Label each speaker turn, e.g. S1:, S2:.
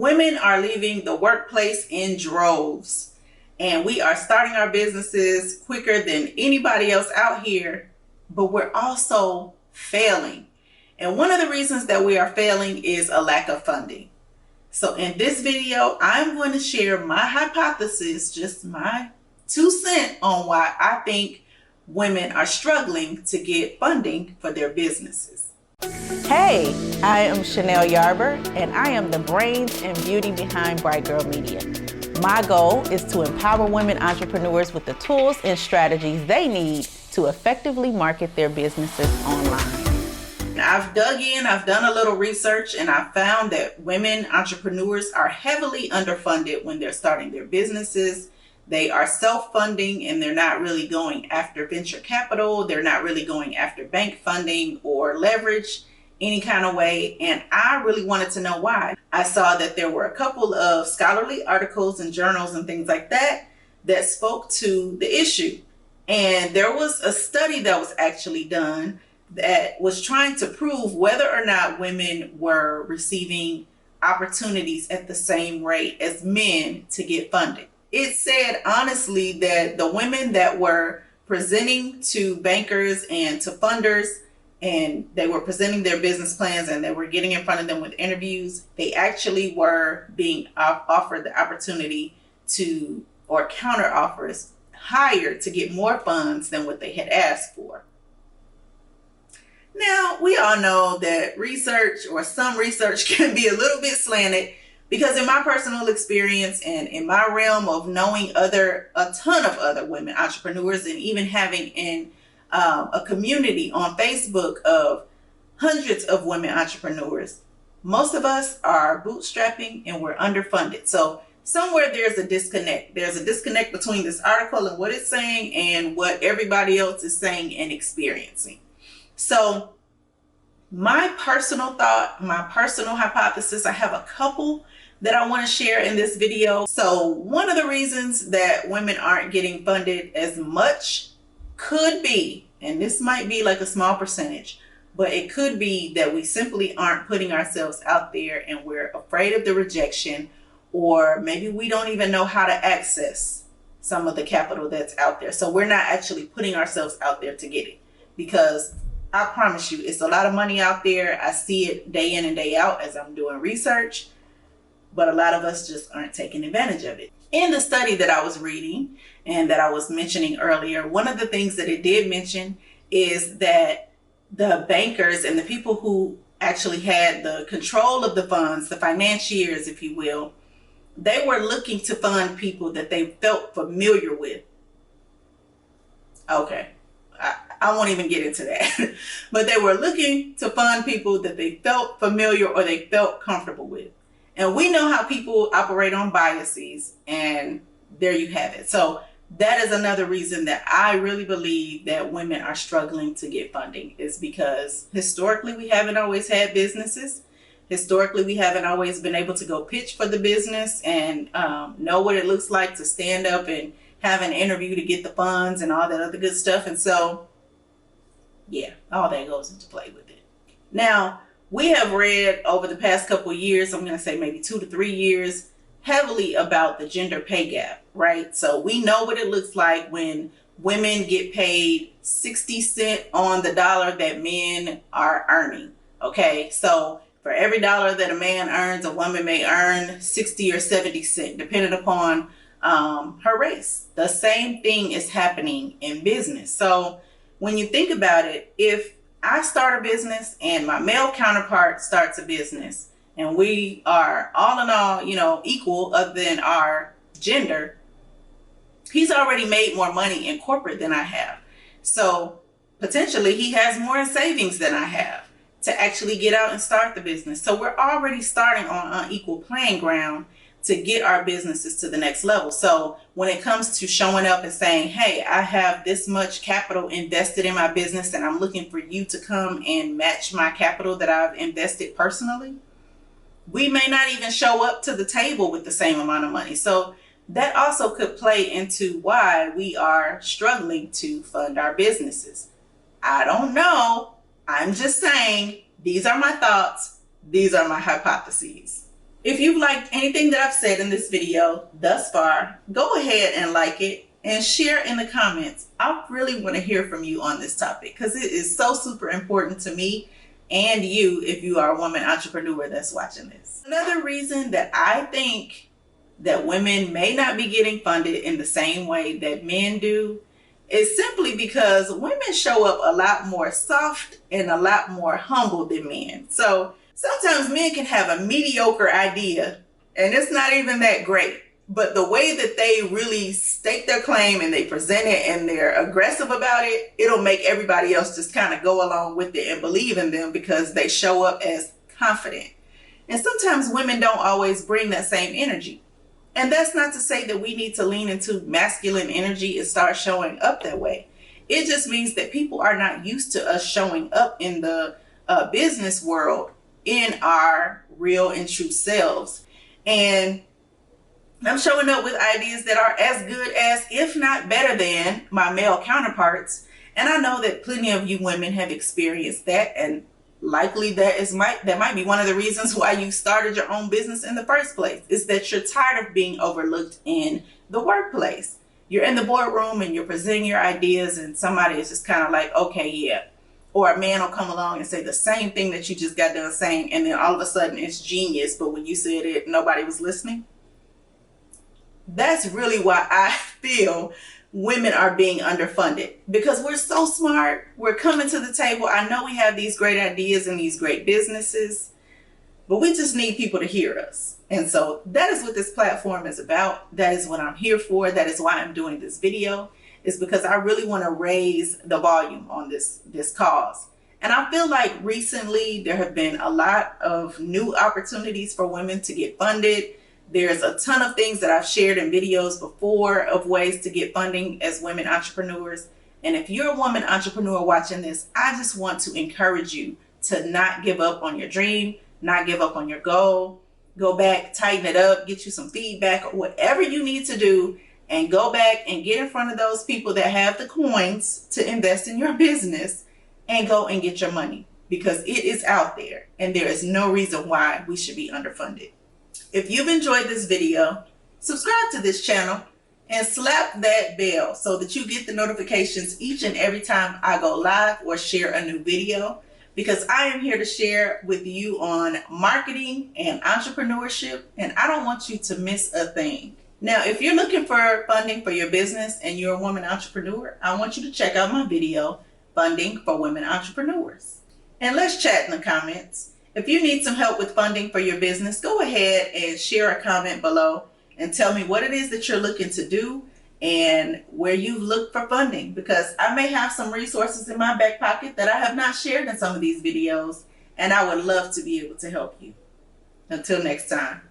S1: Women are leaving the workplace in droves, and we are starting our businesses quicker than anybody else out here, but we're also failing. And one of the reasons that we are failing is a lack of funding. So in this video, I'm going to share my hypothesis, just my 2 cents on why I think women are struggling to get funding for their businesses.
S2: Hey, I am Chanel Yarber, and I am the brains and beauty behind BrightGirl Media. My goal is to empower women entrepreneurs with the tools and strategies they need to effectively market their businesses online.
S1: I've dug in, I've done a little research, and I found that women entrepreneurs are heavily underfunded when they're starting their businesses. They are self-funding and they're not really going after venture capital. They're not really going after bank funding or leverage any kind of way. And I really wanted to know why. I saw that there were a couple of scholarly articles and journals and things like that that spoke to the issue. And there was a study that was actually done that was trying to prove whether or not women were receiving opportunities at the same rate as men to get funded. It said honestly that the women that were presenting to bankers and to funders, and they were presenting their business plans and they were getting in front of them with interviews, they actually were being offered the opportunity to, or counter offers, higher to get more funds than what they had asked for. Now, we all know that research, or some research, can be a little bit slanted, because in my personal experience and in my realm of knowing a ton of other women entrepreneurs, and even having a community on Facebook of hundreds of women entrepreneurs, most of us are bootstrapping and we're underfunded. So somewhere there's a disconnect. There's a disconnect between this article and what it's saying and what everybody else is saying and experiencing. So my personal thought, my personal hypothesis, I have a couple that I want to share in this video. So one of the reasons that women aren't getting funded as much could be, and this might be like a small percentage, but it could be that we simply aren't putting ourselves out there and we're afraid of the rejection, or maybe we don't even know how to access some of the capital that's out there. So we're not actually putting ourselves out there to get it, because I promise you, it's a lot of money out there. I see it day in and day out as I'm doing research, but a lot of us just aren't taking advantage of it. In the study that I was reading and that I was mentioning earlier, one of the things that it did mention is that the bankers and the people who actually had the control of the funds, the financiers, if you will, they were looking to fund people that they felt familiar with. Okay, I won't even get into that. But they were looking to fund people that they felt familiar or they felt comfortable with. And we know how people operate on biases, and there you have it. So that is another reason that I really believe that women are struggling to get funding, is because historically we haven't always had businesses. Historically, we haven't always been able to go pitch for the business and know what it looks like to stand up and have an interview to get the funds and all that other good stuff. And so, yeah, all that goes into play with it. Now, we have read over the past couple of years, I'm going to say maybe 2 to 3 years, heavily about the gender pay gap, right? So we know what it looks like when women get paid 60 cents on the dollar that men are earning, okay? So for every dollar that a man earns, a woman may earn 60 or 70 cents, depending upon her race. The same thing is happening in business. So when you think about it, if I start a business and my male counterpart starts a business, and we are all in all, equal other than our gender, he's already made more money in corporate than I have. So potentially he has more in savings than I have to actually get out and start the business. So we're already starting on unequal playing ground to get our businesses to the next level. So when it comes to showing up and saying, hey, I have this much capital invested in my business and I'm looking for you to come and match my capital that I've invested personally, we may not even show up to the table with the same amount of money. So that also could play into why we are struggling to fund our businesses. I don't know. I'm just saying, these are my thoughts. These are my hypotheses. If you've liked anything that I've said in this video thus far, go ahead and like it and share in the comments. I really want to hear from you on this topic because it is so super important to me and you if you are a woman entrepreneur that's watching this. Another reason that I think that women may not be getting funded in the same way that men do is simply because women show up a lot more soft and a lot more humble than men. So sometimes men can have a mediocre idea and it's not even that great, but the way that they really stake their claim and they present it and they're aggressive about it, it'll make everybody else just kind of go along with it and believe in them because they show up as confident. And sometimes women don't always bring that same energy. And that's not to say that we need to lean into masculine energy and start showing up that way. It just means that people are not used to us showing up in the business world in our real and true selves. And I'm showing up with ideas that are as good as, if not better than, my male counterparts. And I know that plenty of you women have experienced that, and likely that might be one of the reasons why you started your own business in the first place, is that you're tired of being overlooked in the workplace. You're in the boardroom and you're presenting your ideas and somebody is just kind of like, okay, yeah. Or a man will come along and say the same thing that you just got done saying, and then all of a sudden it's genius, but when you said it, nobody was listening. That's really why I feel women are being underfunded, because we're so smart. We're coming to the table. I know we have these great ideas and these great businesses, but we just need people to hear us. And so that is what this platform is about. That is what I'm here for. That is why I'm doing this video, is because I really want to raise the volume on this cause. And I feel like recently there have been a lot of new opportunities for women to get funded. There's a ton of things that I've shared in videos before of ways to get funding as women entrepreneurs. And if you're a woman entrepreneur watching this, I just want to encourage you to not give up on your dream, not give up on your goal. Go back, tighten it up, get you some feedback or whatever you need to do, and go back and get in front of those people that have the coins to invest in your business and go and get your money, because it is out there and there is no reason why we should be underfunded. If you've enjoyed this video, subscribe to this channel and slap that bell so that you get the notifications each and every time I go live or share a new video, because I am here to share with you on marketing and entrepreneurship, and I don't want you to miss a thing. Now, if you're looking for funding for your business and you're a woman entrepreneur, I want you to check out my video, Funding for Women Entrepreneurs. And let's chat in the comments. If you need some help with funding for your business, go ahead and share a comment below and tell me what it is that you're looking to do and where you've looked for funding, because I may have some resources in my back pocket that I have not shared in some of these videos, and I would love to be able to help you. Until next time.